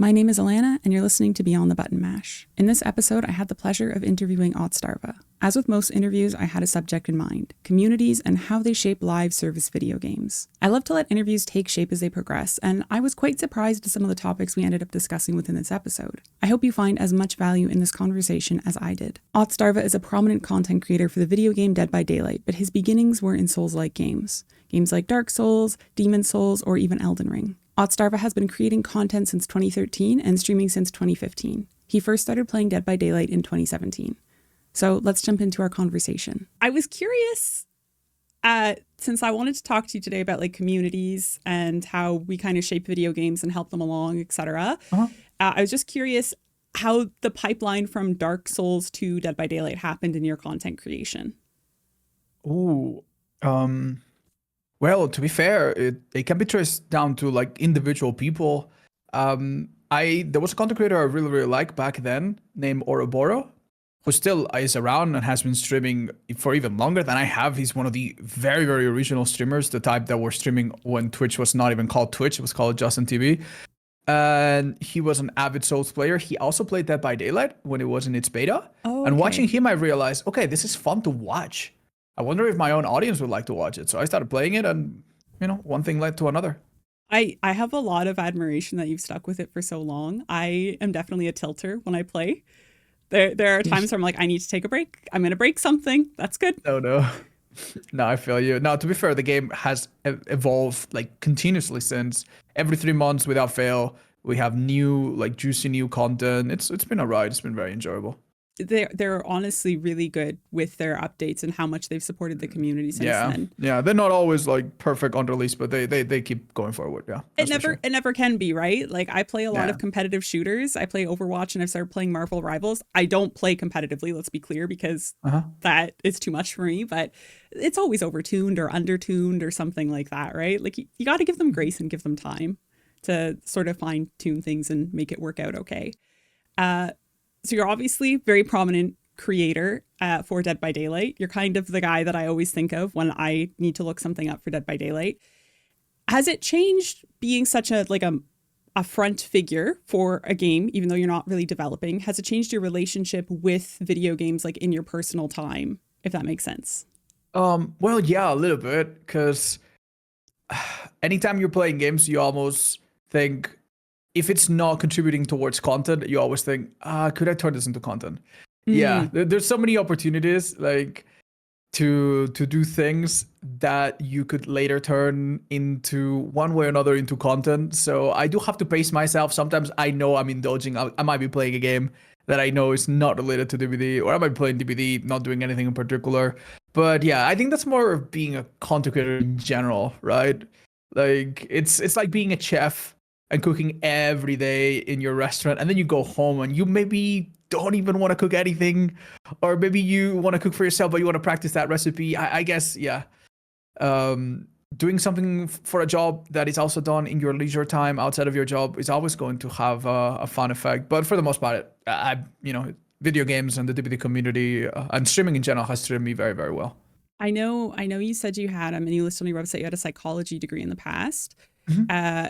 My name is Alana, and you're listening to Beyond the Button Mash. In this episode, I had the pleasure of interviewing Otzdarva. As with most interviews, I had a subject in mind: communities and how they shape live service video games. I love to let interviews take shape as they progress, and I was quite surprised at some of the topics we ended up discussing within this episode. I hope you find as much value in this conversation as I did. Otzdarva is a prominent content creator for the video game Dead by Daylight, but his beginnings were in Souls-like games. Games like Dark Souls, Demon Souls, or even Elden Ring. Otzdarva has been creating content since 2013 and streaming since 2015. He first started playing Dead by Daylight in 2017. So let's jump into our conversation. I was curious, since I wanted to talk to you today about like communities and how we kind of shape video games and help them along, etc. I was just curious how the pipeline from Dark Souls to Dead by Daylight happened in your content creation. Well, to be fair, it can be traced down to like individual people. There was a content creator I really liked back then named Ouroboros, who still is around and has been streaming for even longer than I have. He's one of the very original streamers, the type that were streaming when Twitch was not even called Twitch, it was called Justin TV. And he was an avid Souls player. He also played Dead by Daylight when it was in its beta. And watching him, I realized, okay, this is fun to watch. I wonder if my own audience would like to watch it. So I started playing it and, one thing led to another. I have a lot of admiration that you've stuck with it for so long. I am definitely a tilter when I play. There are times where I'm like, I need to take a break. I'm going to break something. That's good. No, I feel you. No, to be fair, the game has evolved like continuously since. Every 3 months without fail, we have new, like juicy new content. It's been a ride. It's been very enjoyable. They're honestly really good with their updates and how much they've supported the community since then. Yeah, they're not always like perfect on release, but they keep going forward. Yeah, it never can be, right? Like I play a lot of competitive shooters. I play Overwatch and I've started playing Marvel Rivals. I don't play competitively, let's be clear, because that is too much for me. But it's always overtuned or undertuned or something like that, right? Like you got to give them grace and give them time to sort of fine tune things and make it work out okay. So you're obviously a very prominent creator for Dead by Daylight. You're kind of the guy that I always think of when I need to look something up for Dead by Daylight. Has it changed being such a front figure for a game, even though you're not really developing? Has it changed your relationship with video games, like in your personal time, if that makes sense? Well, yeah, a little bit, because anytime you're playing games, you almost think, if it's not contributing towards content, you always think, could I turn this into content? Yeah, there's so many opportunities like to do things that you could later turn into one way or another into content. So I do have to pace myself. Sometimes I know I'm indulging. I might be playing a game that I know is not related to DBD, or I might be playing DBD, not doing anything in particular. But yeah, I think that's more of being a content creator in general, right? Like it's like being a chef and cooking every day in your restaurant, and then you go home and you maybe don't even want to cook anything, or maybe you want to cook for yourself but you want to practice that recipe. I guess, yeah. Doing something for a job that is also done in your leisure time outside of your job is always going to have a fun effect. But for the most part, video games and the DBD community and streaming in general has treated me very well. I know you said you had, and you listed on your website, you had a psychology degree in the past.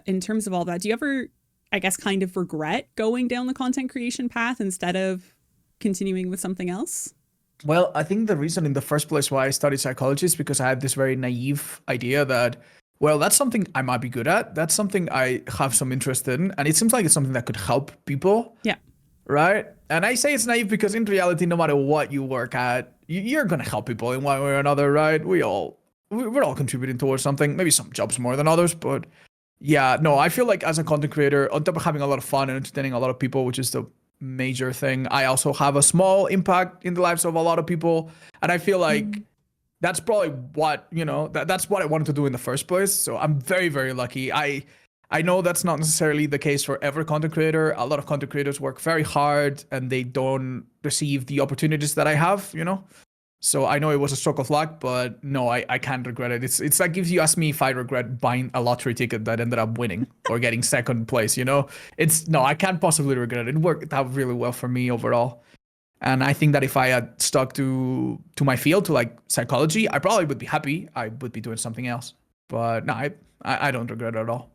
In terms of all that, do you ever, I guess, kind of regret going down the content creation path instead of continuing with something else? Well, I think the reason in the first place why I studied psychology is because I had this very naive idea that, well, that's something I might be good at. That's something I have some interest in. And it seems like it's something that could help people. Yeah. Right? And I say it's naive because in reality, no matter what you work at, you're going to help people in one way or another, right? We're all contributing towards something, maybe some jobs more than others, but yeah, no, I feel like as a content creator, on top of having a lot of fun and entertaining a lot of people, which is the major thing, I also have a small impact in the lives of a lot of people. And I feel like that's probably what, that's what I wanted to do in the first place. So I'm very lucky. I know that's not necessarily the case for every content creator. A lot of content creators work very hard and they don't receive the opportunities that I have, So I know it was a stroke of luck, but no, I can't regret it. It's like if you ask me if I regret buying a lottery ticket that ended up winning or getting second place, I can't possibly regret it. It worked out really well for me overall. And I think that if I had stuck to my field, to like psychology, I probably would be happy. I would be doing something else. But no, I don't regret it at all.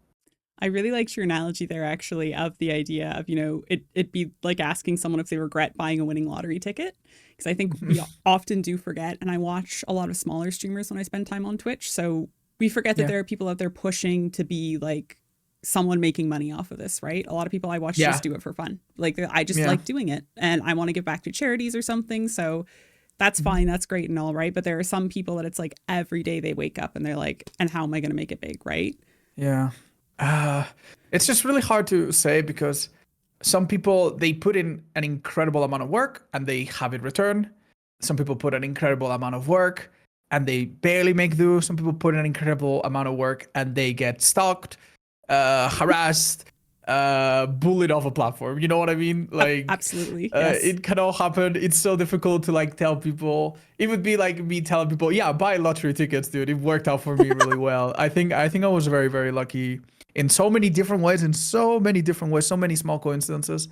I really liked your analogy there, actually, of the idea of, it'd be like asking someone if they regret buying a winning lottery ticket. Because I think we often do forget, and I watch a lot of smaller streamers when I spend time on Twitch. So we forget that Yeah. there are people out there pushing to be like someone making money off of this, right? A lot of people I watch Yeah. just do it for fun. Like, I just Yeah. like doing it and I want to give back to charities or something. So that's fine. That's great and all, right? But there are some people that it's like every day they wake up and they're like, and how am I going to make it big, right? Yeah. It's just really hard to say because some people, they put in an incredible amount of work and they have it returned. Some people put an incredible amount of work and they barely make do. Some people put in an incredible amount of work and they get stalked, harassed, bullied off a platform. You know what I mean? Like, Absolutely. Yes. it can all happen. It's so difficult to like tell people. It would be like me telling people, yeah, buy lottery tickets, dude. It worked out for me really well. I think I was very, very lucky in so many different ways, so many small coincidences.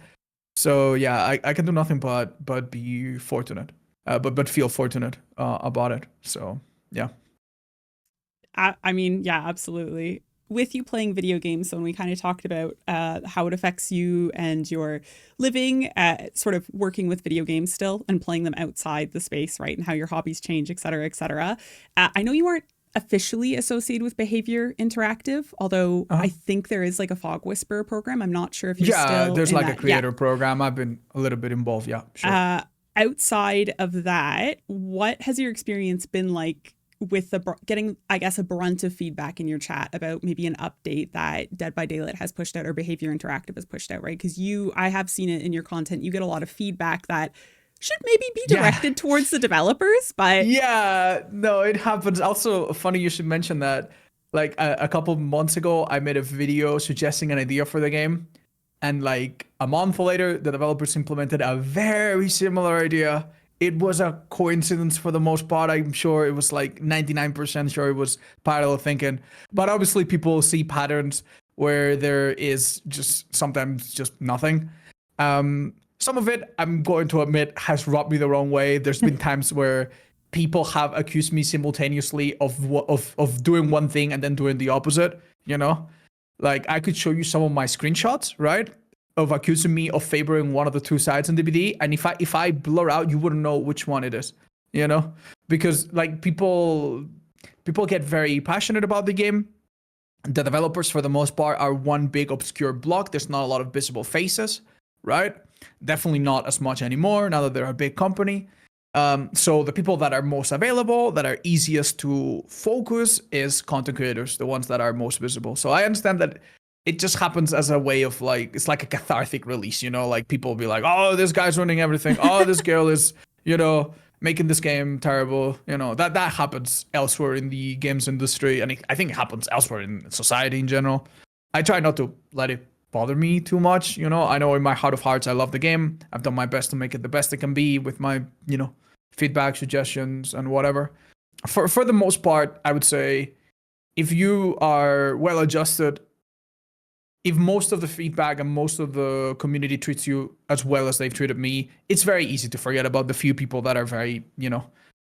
So yeah, I can do nothing but be fortunate, but feel fortunate about it. So yeah. I mean, yeah, absolutely. With you playing video games, so when we kind of talked about how it affects you and your living, sort of working with video games still and playing them outside the space, right? And how your hobbies change, et cetera, et cetera. I know you aren't officially associated with Behavior Interactive, although I think there is like a Fog Whisperer program. I'm not sure if you're Yeah, still there's in like that. a creator program. I've been a little bit involved. Yeah, sure. Outside of that, what has your experience been like with getting, I guess, a brunt of feedback in your chat about maybe an update that Dead by Daylight has pushed out or Behavior Interactive has pushed out, right? Because I have seen it in your content. You get a lot of feedback that should maybe be directed towards the developers, but yeah, no, it happens. Also, funny you should mention that. Like a couple months ago, I made a video suggesting an idea for the game, and like a month later, the developers implemented a very similar idea. It was a coincidence for the most part. I'm sure it was like 99% sure it was parallel thinking. But obviously, people see patterns where there is just sometimes just nothing. Some of it, I'm going to admit, has rubbed me the wrong way. There's been times where people have accused me simultaneously of doing one thing and then doing the opposite. You know, like I could show you some of my screenshots, right, of accusing me of favoring one of the two sides in DBD, and if I blur out, you wouldn't know which one it is. You know, because like people get very passionate about the game. The developers, for the most part, are one big obscure block. There's not a lot of visible faces, right? Definitely not as much anymore now that they're a big company. So the people that are most available, that are easiest to focus, is content creators, the ones that are most visible. So I understand that it just happens as a way of like, it's like a cathartic release, you know, like people will be like, oh, this guy's ruining everything. Oh, this girl is, making this game terrible. That happens elsewhere in the games industry. And I think it happens elsewhere in society in general. I try not to let it bother me too much. I know in my heart of hearts, I love the game. I've done my best to make it the best it can be with my, feedback, suggestions, and whatever. For the most part, I would say if you are well adjusted, if most of the feedback and most of the community treats you as well as they've treated me, it's very easy to forget about the few people that are very,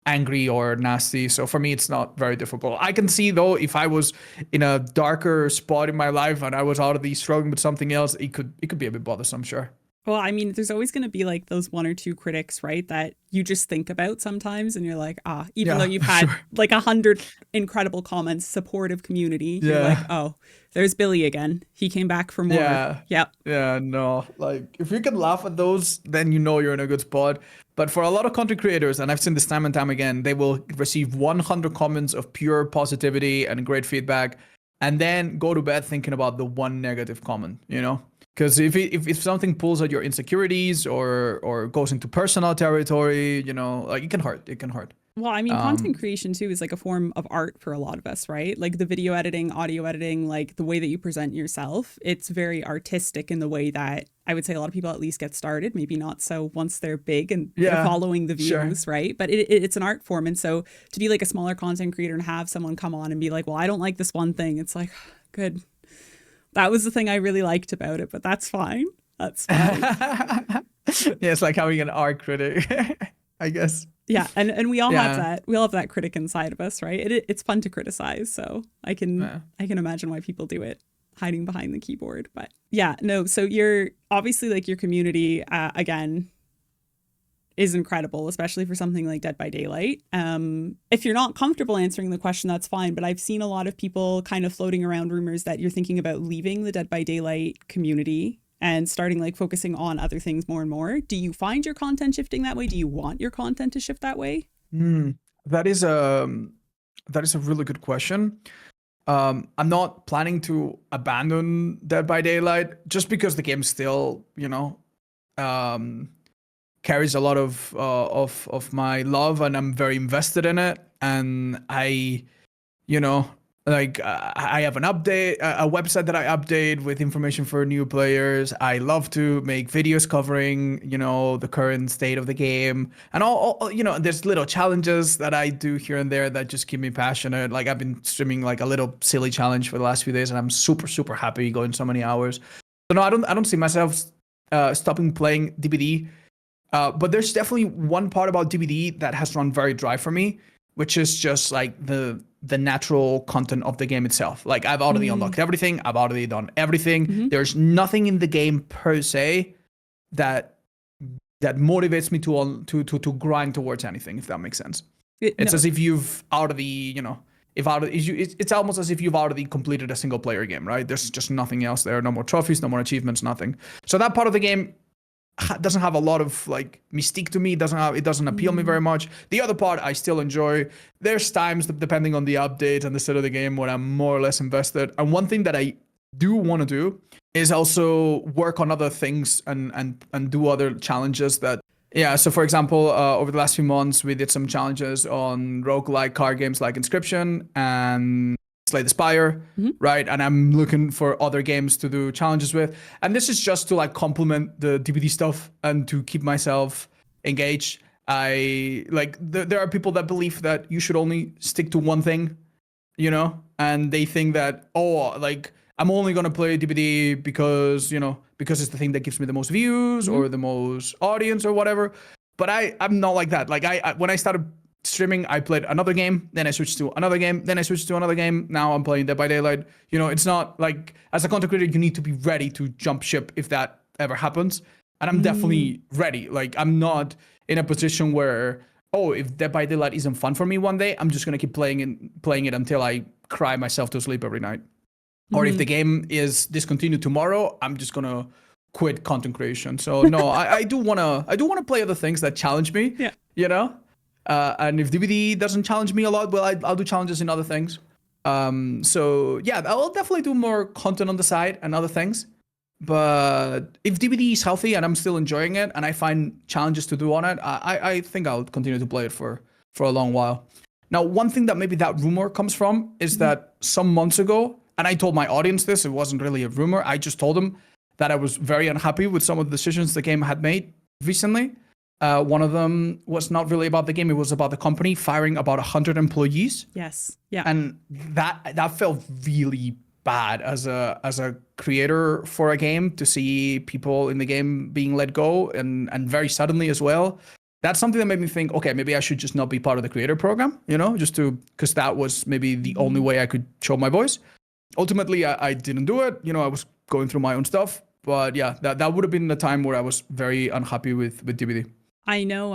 angry or nasty. So for me, it's not very difficult. I can see though, if I was in a darker spot in my life and I was out of these struggling with something else, it could be a bit bothersome, sure. Well, I mean, there's always going to be like those one or two critics, right? That you just think about sometimes and you're like, even though you've had like 100 incredible comments, supportive community, you're like, oh, there's Billy again. He came back for more. Yeah. Yep. Yeah, no. Like, if you can laugh at those, then you're in a good spot. But for a lot of content creators, and I've seen this time and time again, they will receive 100 comments of pure positivity and great feedback, and then go to bed thinking about the one negative comment, Because if something pulls at your insecurities or goes into personal territory, like it can hurt. It can hurt. Well, I mean, content creation too is like a form of art for a lot of us, right? Like the video editing, audio editing, like the way that you present yourself, it's very artistic in the way that I would say a lot of people at least get started. Maybe not so once they're big and they're following the views, right? But it's an art form. And so to be like a smaller content creator and have someone come on and be like, well, I don't like this one thing. It's like, good. That was the thing I really liked about it, but that's fine. That's fine. Yeah, it's like having an art critic, I guess. Yeah, and we all have that. We all have that critic inside of us, right? It's fun to criticize, so I can imagine why people do it. hiding behind the keyboard. But yeah, no, so you're obviously like your community, again, is incredible, especially for something like Dead by Daylight. If you're not comfortable answering the question, that's fine. But I've seen a lot of people kind of floating around rumors that you're thinking about leaving the Dead by Daylight community and starting like focusing on other things more and more. Do you find your content shifting that way? Do you want your content to shift that way? That is a really good question. I'm not planning to abandon Dead by Daylight just because the game still, carries a lot of my love, and I'm very invested in it. And I have an update, a website that I update with information for new players. I love to make videos covering, the current state of the game, and all there's little challenges that I do here and there that just keep me passionate. Like I've been streaming like a little silly challenge for the last few days, and I'm super, super happy going so many hours. So no, I don't see myself stopping playing DBD. But there's definitely one part about DBD that has run very dry for me, which is just like the natural content of the game itself. Like I've already unlocked everything. I've already done everything. There's nothing in the game per se that motivates me to grind towards anything, if that makes sense. It's as if you've already, it's almost as if you've already completed a single player game, right? There's just nothing else there. No more trophies, no more achievements, nothing. So that part of the game doesn't have a lot of like mystique to me. It doesn't appeal me very much. The other part I still enjoy. There's times, depending on the update and the state of the game, when I'm more or less invested. And one thing that I do want to do is also work on other things and do other challenges that. Yeah, so for example, over the last few months, we did some challenges on roguelike card games like Inscription and Slay the Spire, right? And I'm looking for other games to do challenges with. And this is just to like complement the DBD stuff and to keep myself engaged. There are people that believe that you should only stick to one thing, and they think that, I'm only going to play DBD because it's the thing that gives me the most views or the most audience or whatever. But I'm not like that. Like when I started streaming, I played another game, then I switched to another game, then I switched to another game. Now I'm playing Dead by Daylight. It's not like, as a content creator, you need to be ready to jump ship if that ever happens. And I'm definitely ready. Like I'm not in a position where, if Dead by Daylight isn't fun for me one day, I'm just gonna keep playing it until I cry myself to sleep every night. Or if the game is discontinued tomorrow, I'm just gonna quit content creation. So no, I do wanna play other things that challenge me. Yeah. And if DBD doesn't challenge me a lot, well, I'll do challenges in other things. So yeah, I'll definitely do more content on the side and other things. But if DBD is healthy and I'm still enjoying it and I find challenges to do on it, I think I'll continue to play it for a long while. Now, one thing that maybe that rumor comes from is that some months ago, and I told my audience this, it wasn't really a rumor, I just told them that I was very unhappy with some of the decisions the game had made recently. One of them was not really about the game. It was about the company firing about 100 employees. Yes. Yeah. And that felt really bad as a creator for a game, to see people in the game being let go and very suddenly as well. That's something that made me think, okay, maybe I should just not be part of the creator program, because that was maybe the only way I could show my voice. Ultimately, I didn't do it. I was going through my own stuff. But yeah, that would have been the time where I was very unhappy with DBD. I know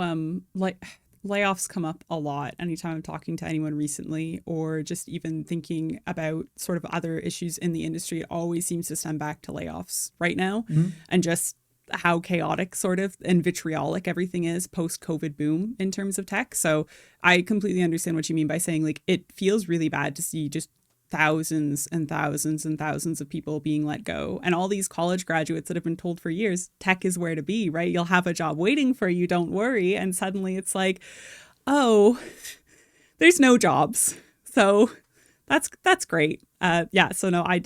layoffs come up a lot anytime I'm talking to anyone recently, or just even thinking about sort of other issues in the industry. It always seems to stem back to layoffs right now, and just how chaotic sort of and vitriolic everything is post-COVID boom in terms of tech. So I completely understand what you mean by saying like it feels really bad to see just thousands and thousands and thousands of people being let go, and all these college graduates that have been told for years tech is where to be, right? You'll have a job waiting for you, don't worry. And suddenly it's like, oh, there's no jobs. So that's great. Yeah. So no, I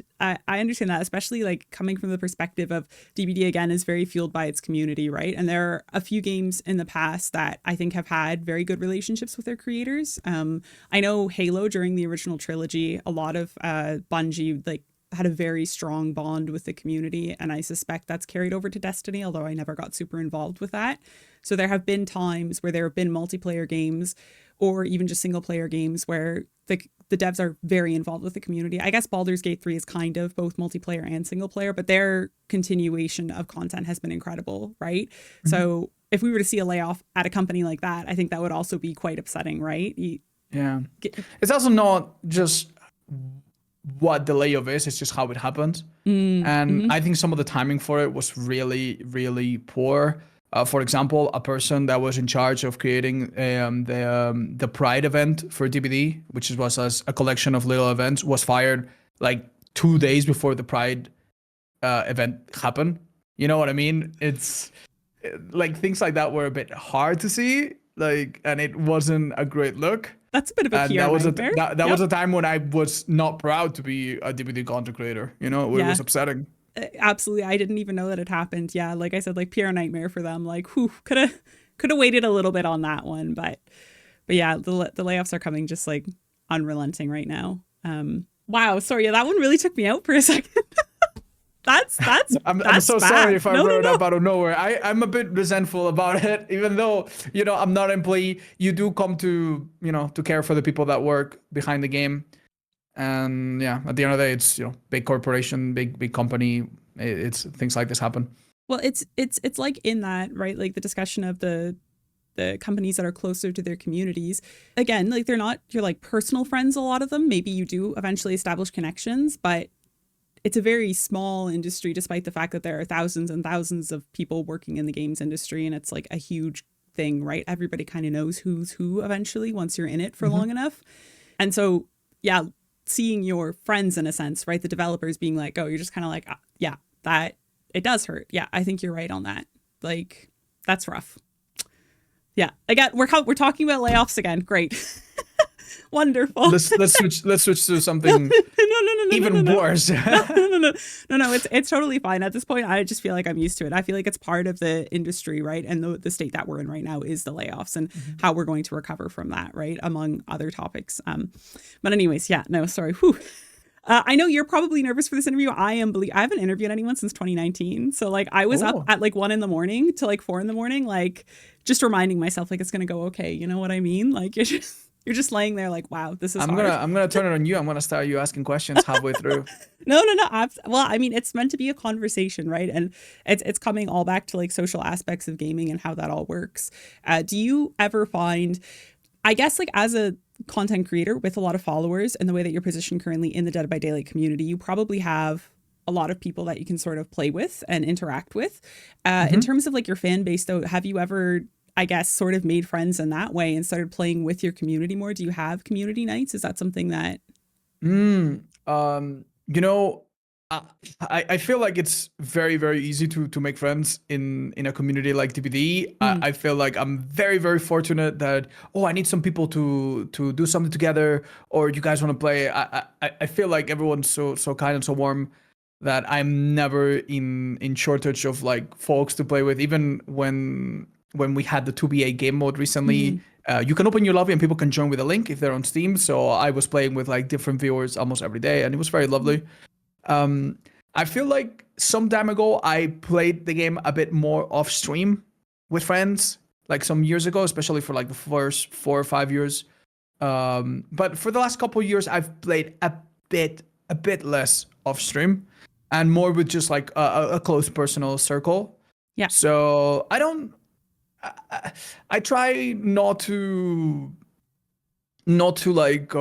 understand that, especially like coming from the perspective of DBD again is very fueled by its community, right? And there are a few games in the past that I think have had very good relationships with their creators. I know Halo during the original trilogy, a lot of Bungie like had a very strong bond with the community, and I suspect that's carried over to Destiny, although I never got super involved with that. So there have been times where there have been multiplayer games or even just single player games where the devs are very involved with the community. I guess Baldur's Gate 3 is kind of both multiplayer and single player, but their continuation of content has been incredible, right? Mm-hmm. So if we were to see a layoff at a company like that, I think that would also be quite upsetting, right? It's also not just what the layoff is, it's just how it happened. And I think some of the timing for it was really, really poor. For example, a person that was in charge of creating the Pride event for DBD, which was a collection of little events, was fired like 2 days before the Pride event happened. You know what I mean? It's like things like that were a bit hard to see, like, and it wasn't a great look. That's a bit of a PR nightmare. That was a time when I was not proud to be a DBD content creator. You know, it was upsetting. Absolutely. I didn't even know that it happened. Yeah, like I said, like PR nightmare for them. Like, could have waited a little bit on that one, but yeah, the layoffs are coming just like unrelenting right now. Wow, sorry, that one really took me out for a second. I'm so sorry if I brought it up out of nowhere. I'm a bit resentful about it, even though, you know, I'm not an employee. You do come to, you know, to care for the people that work behind the game. And yeah, at the end of the day, it's, you know, big corporation, big company. It's things like this happen. Well, it's like in that, right? Like the discussion of the companies that are closer to their communities. Again, like they're not your like personal friends, a lot of them. Maybe you do eventually establish connections, but it's a very small industry, despite the fact that there are thousands and thousands of people working in the games industry. And it's like a huge thing, right? Everybody kind of knows who's who eventually once you're in it for long enough. And so, yeah, seeing your friends in a sense, right? The developers being like, oh, you're just kind of like, yeah, that it does hurt. Yeah, I think you're right on that. Like, that's rough. Yeah, again, we're talking about layoffs again. Great. Wonderful. Let's switch to something even worse. No. It's totally fine. At this point, I just feel like I'm used to it. I feel like it's part of the industry, right? And the state that we're in right now is the layoffs and how we're going to recover from that, right? Among other topics. But anyways, yeah, no, sorry. Whew. I know you're probably nervous for this interview. I haven't interviewed anyone since 2019. So like I was up at like 1 a.m. to like 4 a.m, like just reminding myself like it's going to go okay. You know what I mean? Like you're just laying there like, wow, this is hard. I'm gonna turn it on you. I'm gonna start you asking questions halfway through. No. Well, I mean, it's meant to be a conversation, right? And it's coming all back to like social aspects of gaming and how that all works. Do you ever find, I guess, like as a content creator with a lot of followers and the way that you're positioned currently in the Dead by Daylight community, you probably have a lot of people that you can sort of play with and interact with. In terms of like your fan base, though, have you ever, I guess, sort of made friends in that way and started playing with your community more? Do you have community nights? Is that something that? You know, I feel like it's very, very easy to make friends in a community like DBD. I feel like I'm very, very fortunate that, I need some people to do something together, or you guys want to play. I feel like everyone's so kind and so warm that I'm never in shortage of like folks to play with. Even when we had the 2BA game mode recently, you can open your lobby and people can join with a link if they're on Steam. So I was playing with like different viewers almost every day, and it was very lovely. I feel like some time ago I played the game a bit more off stream with friends, like some years ago, especially for like the first 4 or 5 years. But for the last couple of years, I've played a bit less off stream and more with just like a close personal circle. Yeah. So I try not to like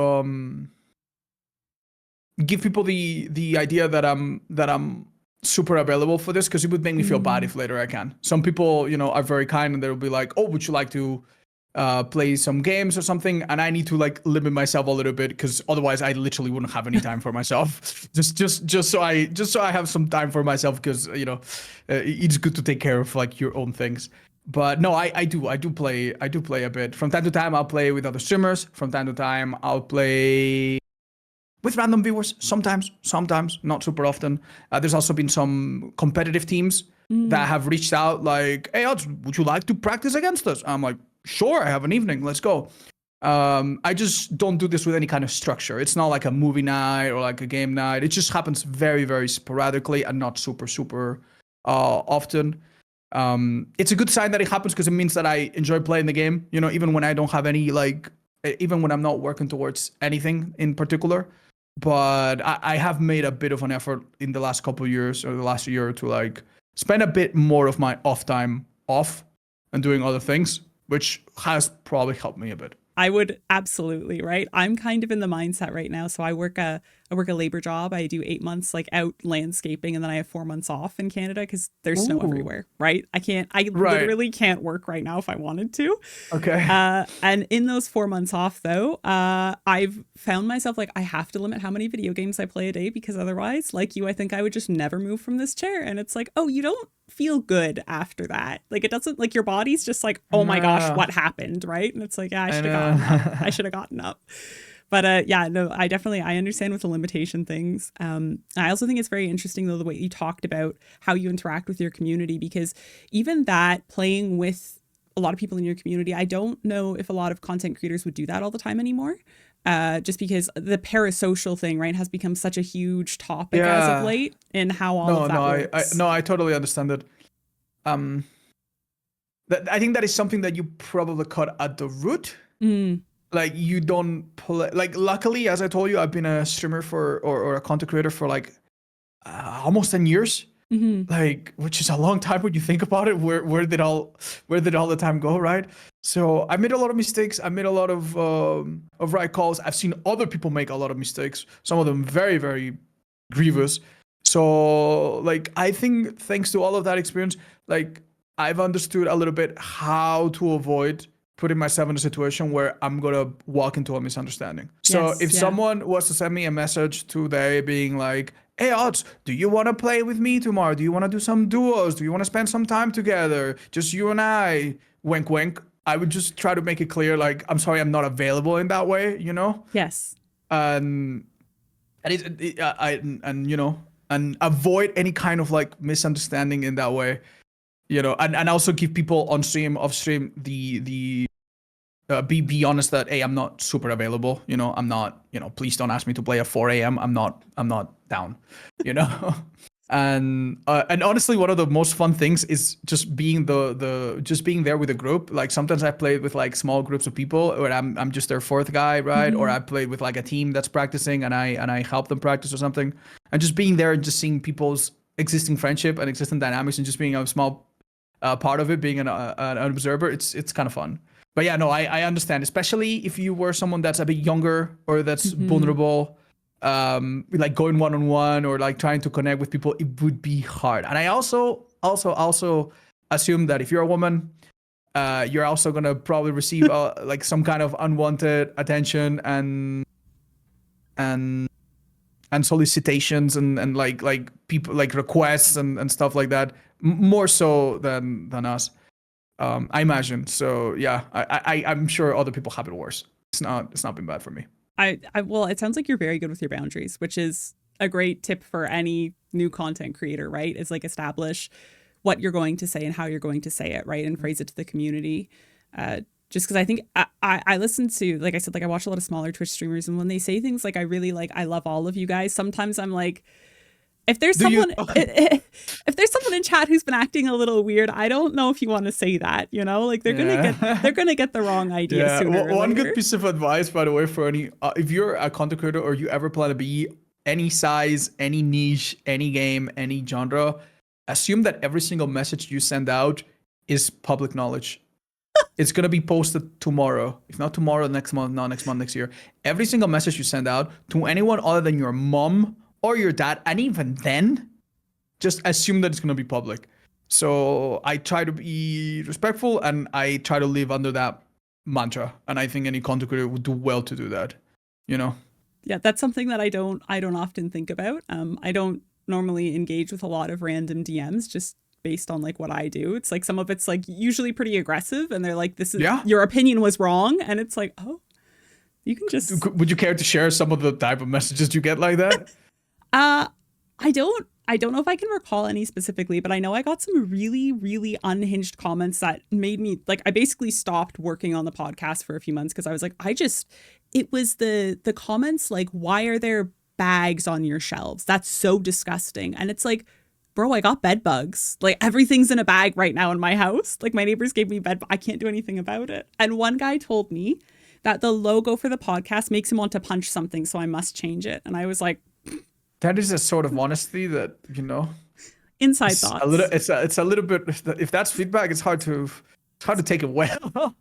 give people the idea that I'm super available for this, because it would make me feel bad if later I can. Some people, you know, are very kind and they'll be like, oh, would you like to play some games or something? And I need to like limit myself a little bit, because otherwise I literally wouldn't have any time for myself. just so I have some time for myself, because you know, it's good to take care of like your own things. But no, I do play a bit. From time to time I'll play with other streamers. From time to time I'll play with random viewers, sometimes, not super often. There's also been some competitive teams that have reached out like, hey, Odds, would you like to practice against us? I'm like, sure, I have an evening, let's go. I just don't do this with any kind of structure. It's not like a movie night or like a game night. It just happens very, very sporadically and not super often. It's a good sign that it happens, because it means that I enjoy playing the game, you know, even when I don't have any like even when I'm not working towards anything in particular. But I have made a bit of an effort in the last couple of years or the last year to like spend a bit more of my off time off and doing other things, which has probably helped me a bit. I would absolutely, right? I'm kind of in the mindset right now. So I work a labor job. I do 8 months like out landscaping, and then I have 4 months off in Canada because there's snow Ooh. everywhere, right? I Right. literally can't work right now if I wanted to. Okay. And in those 4 months off though, I've found myself like I have to limit how many video games I play a day, because otherwise, like you, I think I would just never move from this chair. And it's like, oh, you don't feel good after that. Like it doesn't, like your body's just like, oh my gosh, No. what happened, right? And it's like, yeah, I should have know. gotten up. I should have gotten up. But yeah, no, I understand with the limitation things. I also think it's very interesting though the way you talked about how you interact with your community, because even that, playing with a lot of people in your community, I don't know if a lot of content creators would do that all the time anymore. Just because the parasocial thing, right, has become such a huge topic as of Yeah. late, and how all No, of that no, works. I totally understand it. Um, I think that is something that you probably cut at the root. Mm, Like you don't play. Like luckily, as I told you, I've been a streamer or a content creator for like almost 10 years. hmm. Like, which is a long time when you think about it. Where did all the time go, right? So I made a lot of mistakes. I made a lot of right calls. I've seen other people make a lot of mistakes. Some of them very, very grievous. So like I think thanks to all of that experience, like I've understood a little bit how to avoid putting myself in a situation where I'm gonna walk into a misunderstanding. So Yes, if yeah. someone was to send me a message today being like, hey Odds, do you want to play with me tomorrow? Do you want to do some duos? Do you want to spend some time together? Just you and I, wink wink. I would just try to make it clear, like, I'm sorry, I'm not available in that way, you know? Yes. And and you know, and avoid any kind of like misunderstanding in that way, you know, and also give people on stream, off stream, the be honest that hey, I'm not super available, you know, I'm not, you know, please don't ask me to play at 4 a.m. I'm not down, you know. And honestly, one of the most fun things is just being the just being there with a group. Like sometimes I played with like small groups of people where I'm just their fourth guy, right? Or Hmm. I played with like a team that's practicing and I help them practice or something. And just being there and just seeing people's existing friendship and existing dynamics and just being a small part of it, being an observer, it's kind of fun. But yeah, no, I understand, especially if you were someone that's a bit younger or that's Hmm. vulnerable, like going one on one or like trying to connect with people, it would be hard. And I also assume that if you're a woman, you're also gonna probably receive like some kind of unwanted attention and and solicitations and like people like requests and stuff like that, more so than us. I imagine. So yeah, I'm sure other people have it worse. It's not been bad for me. Well, it sounds like you're very good with your boundaries, which is a great tip for any new content creator, right? Is like establish what you're going to say and how you're going to say it, right? And phrase it to the community. Just because I think I listen to, like I said, like I watch a lot of smaller Twitch streamers, and when they say things like, I really like, I love all of you guys, sometimes I'm like, if there's Do you? someone if there's someone in chat who's been acting a little weird, I don't know if you want to say that, you know? Like they're Yeah. gonna get the wrong idea Yeah. sooner or One good later. piece of advice, by the way, for any if you're a content creator or you ever plan to be any size, any niche, any game, any genre, assume that every single message you send out is public knowledge. It's gonna be posted tomorrow. If not tomorrow, next month, not next month, next year. Every single message you send out to anyone other than your mom or your dad, and even then, just assume that it's gonna be public. So I try to be respectful and I try to live under that mantra. And I think any content creator would do well to do that. You know? Yeah, that's something that I don't often think about. I don't normally engage with a lot of random DMs just based on like what I do. It's like some of it's like usually pretty aggressive, and they're like, this is Yeah. your opinion was wrong, and it's like, oh, you can just Would you care to share some of the type of messages you get like that? uh I don't know if I can recall any specifically, but I know I got some really, really unhinged comments that made me like I basically stopped working on the podcast for a few months because I was like, it was the comments like, why are there bags on your shelves? That's so disgusting. And it's like, bro, I got bed bugs. Like everything's in a bag right now in my house. Like my neighbors gave me I can't do anything about it. And one guy told me that the logo for the podcast makes him want to punch something, so I must change it. And I was like, That is a sort of honesty that, inside it's thoughts. it's a little bit, if that's feedback, it's hard to take it well.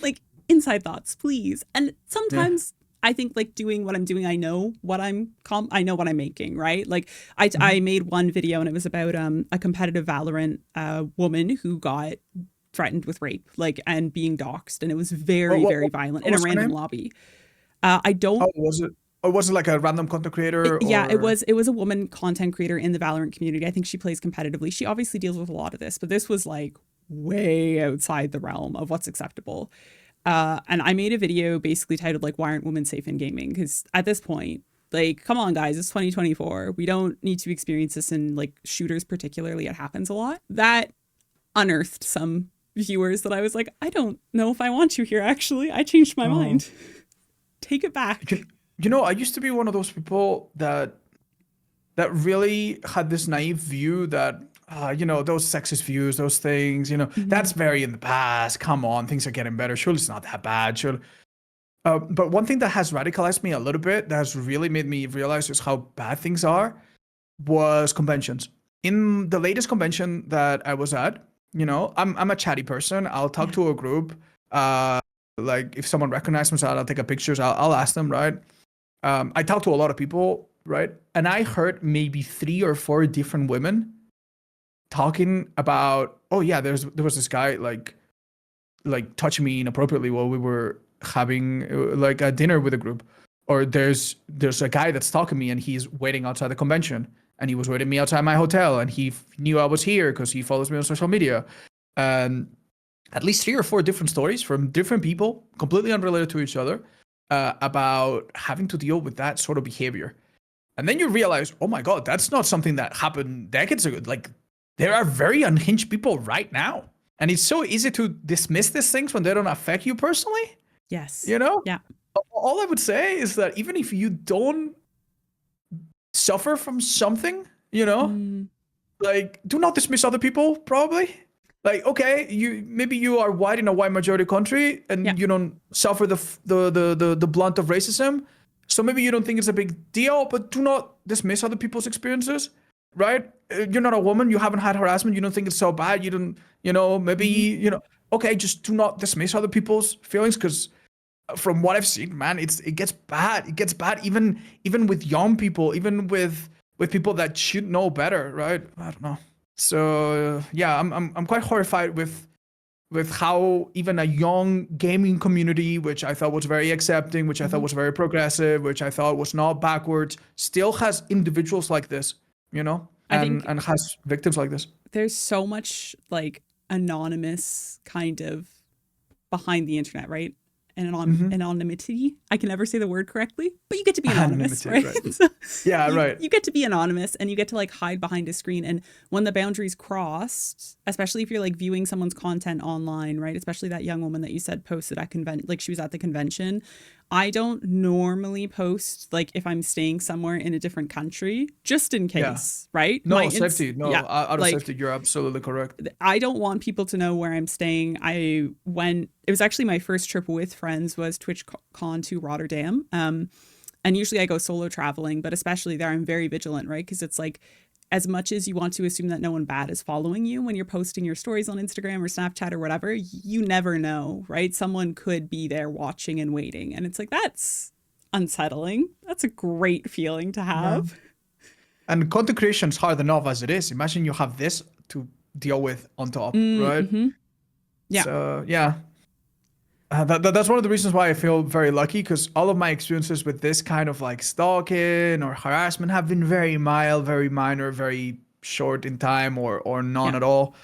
Like, inside thoughts, please. And Yeah. sometimes I think like doing what I'm doing, I know what I'm making, right? Like I made one video and it was about a competitive Valorant woman who got threatened with rape, like, and being doxxed, and it was very very violent in a random lobby. I don't. Oh, was it? Or was it like a random content creator? Yeah, it was a woman content creator in the Valorant community. I think she plays competitively. She obviously deals with a lot of this, but this was like way outside the realm of what's acceptable. And I made a video basically titled like, why aren't women safe in gaming? Because at this point, like, come on guys, it's 2024. We don't need to experience this in like shooters particularly. It happens a lot. That unearthed some viewers that I was like, I don't know if I want you here actually. I changed my mind. Take it back. I used to be one of those people that really had this naive view that those sexist views, those things, that's very in the past. Come on, things are getting better. Surely it's not that bad. Sure. But one thing that has radicalized me a little bit, that has really made me realize just how bad things are, was conventions. In the latest convention that I was at, I'm a chatty person. I'll talk to a group. Like if someone recognizes me, I'll take a pictures. I'll ask them, right? I talk to a lot of people, right? And I heard maybe 3 or 4 different women talking about, oh yeah, there was this guy like touching me inappropriately while we were having like a dinner with a group, or there's a guy that's stalking me and he's waiting outside the convention and he was waiting me outside my hotel and he knew I was here because he follows me on social media. And at least 3 or 4 different stories from different people, completely unrelated to each other, about having to deal with that sort of behavior. And then you realize, oh my God, that's not something that happened decades ago. Like, there are very unhinged people right now. And it's so easy to dismiss these things when they don't affect you personally. Yes. Yeah. All I would say is that even if you don't suffer from something, like, do not dismiss other people, probably. Like, okay, maybe you are white in a white majority country and you don't suffer the blunt of racism. So maybe you don't think it's a big deal, but do not dismiss other people's experiences, right? You're not a woman. You haven't had harassment. You don't think it's so bad. You don't, maybe, okay, just do not dismiss other people's feelings, because from what I've seen, man, it gets bad. It gets bad even with young people, even with people that should know better, right? I don't know. So yeah, I'm quite horrified with how even a young gaming community, which I thought was very accepting, which I thought was very progressive, which I thought was not backwards, still has individuals like this, and has victims like this. There's so much like anonymous kind of behind the internet, right? And anonymity. I can never say the word correctly, but you get to be anonymous, right? So yeah, right. You get to be anonymous and you get to like hide behind a screen. And when the boundaries crossed, especially if you're like viewing someone's content online, right? Especially that young woman that you said posted at like she was at the convention. I don't normally post like if I'm staying somewhere in a different country, just in case, right? No, safety. No, out of safety, you're absolutely correct. I don't want people to know where I'm staying. It was actually my first trip with friends was TwitchCon to Rotterdam. And usually I go solo traveling, but especially there I'm very vigilant, right? Because it's like, as much as you want to assume that no one bad is following you when you're posting your stories on Instagram or Snapchat or whatever, you never know, right? Someone could be there watching and waiting. And it's like, that's unsettling. That's a great feeling to have. Yeah. And content creation is hard enough as it is. Imagine you have this to deal with on top, right? Yeah. So, yeah. That's one of the reasons why I feel very lucky, because all of my experiences with this kind of like stalking or harassment have been very mild, very minor, very short in time, or none at all.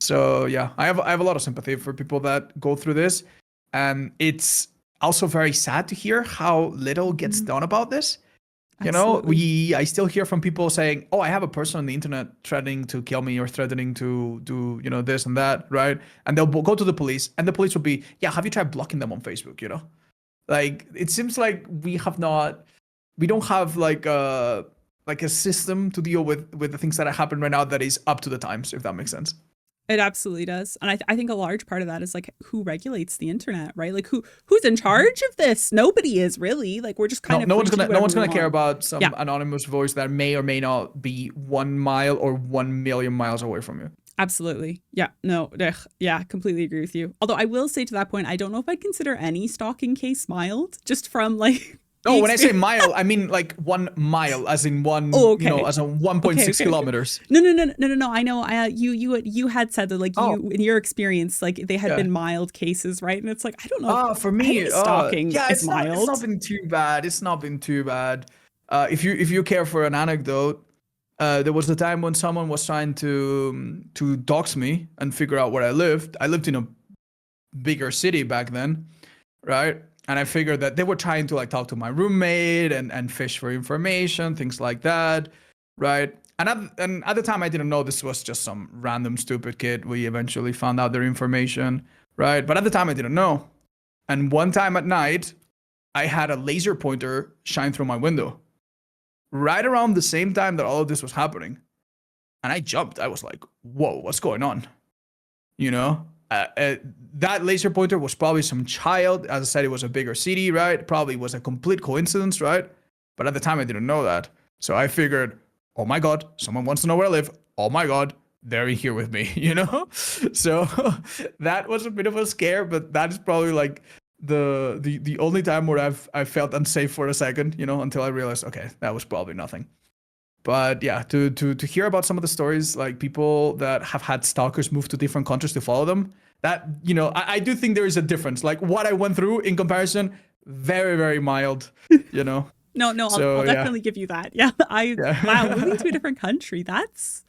So yeah, I have a lot of sympathy for people that go through this, and it's also very sad to hear how little gets done about this. I still hear from people saying, oh, I have a person on the internet threatening to kill me or threatening to do, this and that, right? And they'll go to the police, and the police will be, yeah, have you tried blocking them on Facebook, Like, it seems like we don't have like a system to deal with the things that happen right now that is up to the times, if that makes sense. It absolutely does. And I think a large part of that is like who regulates the internet, right? Like who's in charge of this? Nobody is really. Like we're just kind No, of free to do no whatever one's we gonna care want. about Yeah, some anonymous voice that may or may not be 1 mile or 1 million miles away from you. absolutely. Yeah, no, ugh, yeah, completely agree with you. Although I will say to that point, I don't know if I'd consider any stalking case mild just from like the No, when I say experience. mile, I mean like 1 mile, as in Oh, one, okay. as in 1.6 Okay. kilometers. No, no, no, no, no, no. I know. You had said that like Oh, you in your experience like they had yeah. been mild cases, right? And it's like I don't know if For any me, stalking yeah, is it's not mild. been too bad. It's not been too bad. If you care for an anecdote, there was a time when someone was trying to dox me and figure out where I lived. I lived in a bigger city back then, right? And I figured that they were trying to like talk to my roommate and fish for information, things like that, right? And at the time, I didn't know this was just some random stupid kid. We eventually found out their information, right? But at the time, I didn't know. And one time at night, I had a laser pointer shine through my window right around the same time that all of this was happening. And I jumped. I was like, whoa, what's going on? You know? That laser pointer was probably some child. As I said, it was a bigger city, right? Probably was a complete coincidence, right? But at the time, I didn't know that. So I figured, oh my God, someone wants to know where I live. Oh my God, they're here with me, you know? So that was a bit of a scare, but that is probably like the only time where I felt unsafe for a second, you know, until I realized, okay, that was probably nothing. But yeah, to hear about some of the stories, like people that have had stalkers move to different countries to follow them, that, you know, I do think there is a difference. Like what I went through in comparison, very, very mild, you know? No, no, I'll So yeah. definitely give you that. Yeah, wow, moving Yeah. to a different country. That's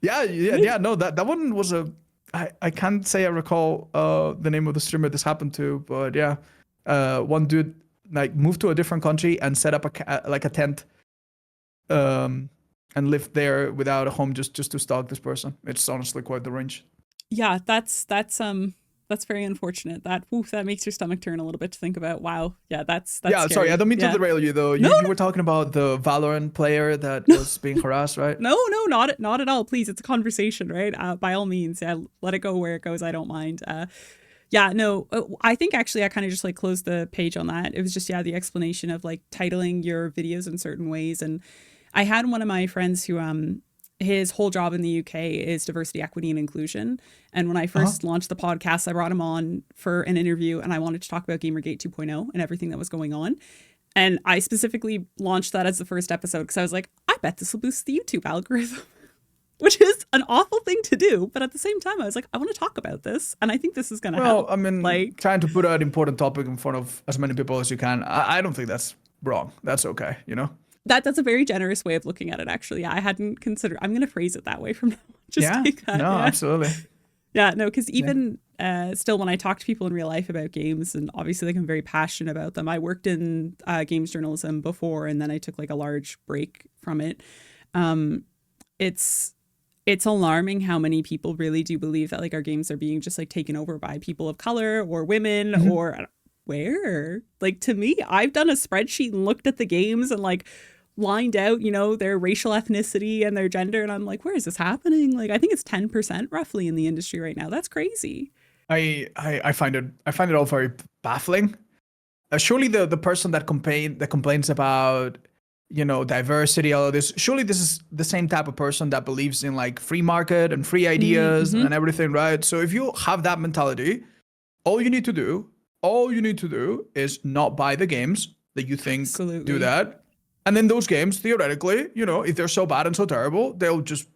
Yeah. No, that one was I can't say I recall the name of the streamer this happened to, but yeah. One dude like moved to a different country and set up like a tent um, and lived there without a home just to stalk this person. It's honestly quite the range. yeah, that's very unfortunate. That oof, that makes your stomach turn a little bit to think about. Wow, yeah, that's Yeah, sorry, I scary. don't mean to Yeah, derail you though. no, You were talking about the Valorant player that no, was being harassed, right? no, not at all. Please, it's a conversation, right? By all means, yeah, let it go where it goes. I don't mind. Yeah, no, I think actually I kind of just like closed the page on that. It was just, yeah, the explanation of like titling your videos in certain ways. And I had one of my friends who, his whole job in the UK is diversity, equity, and inclusion. And when I Uh huh. first launched the podcast, I brought him on for an interview and I wanted to talk about Gamergate 2.0 and everything that was going on. And I specifically launched that as the first episode because I was like, I bet this will boost the YouTube algorithm, which is an awful thing to do. But at the same time, I was like, I want to talk about this. And I think this is going to Well, help. I mean, Like, trying to put an important topic in front of as many people as you can, I don't think that's wrong. That's okay, you know? that's a very generous way of looking at it, actually. Yeah, I hadn't considered, I'm going to phrase it that way from now on. Just Yeah, take that. no, Yeah. absolutely. Yeah, no, because Yeah. even still, when I talk to people in real life about games, and obviously like I'm very passionate about them. I worked in games journalism before, and then I took like a large break from it. Um, it's it's alarming how many people really do believe that like our games are being just like taken over by people of color or women Mhm. or where like to me I've done a spreadsheet and looked at the games and like lined out, you know, their racial ethnicity and their gender. And I'm like, where is this happening? Like, I think it's 10% roughly in the industry right now. That's crazy. I find it all very baffling. Surely the person that complains about, you know, diversity, all of this, surely this is the same type of person that believes in like free market and free ideas Mm-hmm. and everything, right? So if you have that mentality, all you need to do all you need to do is not buy the games that you think do Absolutely. that. And then those games, theoretically, you know, if they're so bad and so terrible, they'll just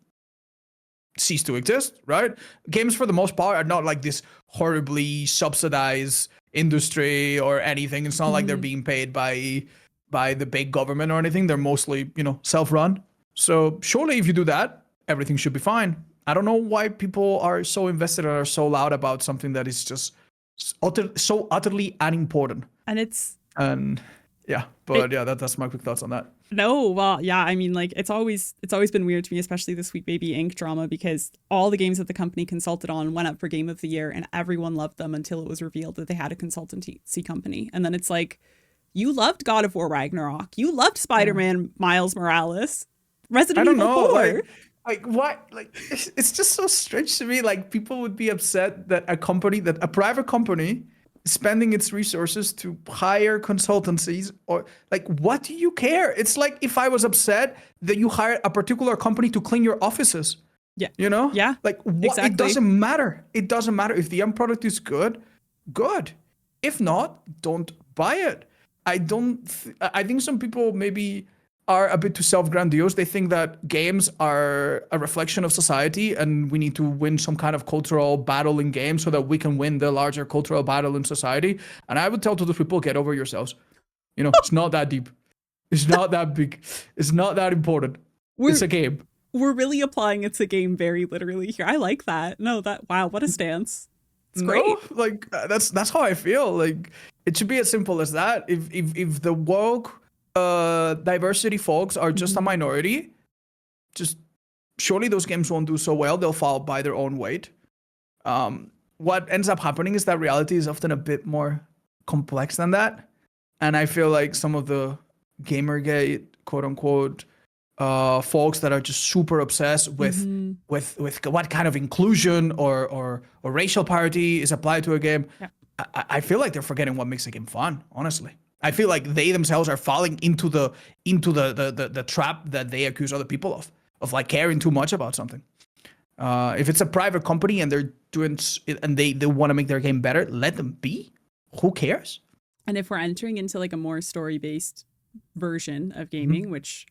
cease to exist, right? Games, for the most part, are not like this horribly subsidized industry or anything. It's not like they're Mm-hmm. being paid by the big government or anything. They're mostly, you know, self-run. So surely, if you do that, everything should be fine. I don't know why people are so invested and are so loud about something that is just so utterly unimportant. And And yeah, it, but yeah, that's my quick thoughts on that. no, well, yeah, I mean, like it's always been weird to me, especially the Sweet Baby Inc. drama, because all the games that the company consulted on went up for Game of the Year, and everyone loved them until it was revealed that they had a consultancy company, and then it's like, you loved God of War Ragnarok, you loved Yeah. Spider-Man Miles Morales, Resident I don't Evil know, like 4. Like what? Like it's just so strange to me. Like people would be upset that a private company is spending its resources to hire consultancies or like what do you care? It's like if I was upset that you hired a particular company to clean your offices. Yeah. You know? Yeah. Like what? It Exactly. doesn't matter. It doesn't matter if the end product is good, good. If not, don't buy it. I think some people maybe are a bit too self-grandiose. They think that games are a reflection of society and we need to win some kind of cultural battle in games so that we can win the larger cultural battle in society. And I would tell to those people, get over yourselves. You know, it's not that deep. It's not that big. It's not that important. We're It's a game. we're really applying it's a game very literally here. I like that. No, that wow, what a stance. It's great. No, like that's how I feel. Like it should be as simple as that. If the woke diversity folks are just a minority, just surely those games won't do so well. They'll fall by their own weight. What ends up happening is that reality is often a bit more complex than that, and I feel like some of the Gamergate quote unquote folks that are just super obsessed with with what kind of inclusion or racial parity is applied to a game. Yeah. I feel like they're forgetting what makes a game fun. Honestly, I feel like they themselves are falling into the trap that they accuse other people of like caring too much about something. If it's a private company and they're doing and they want to make their game better, let them be. Who cares? And if we're entering into like a more story-based version of gaming, which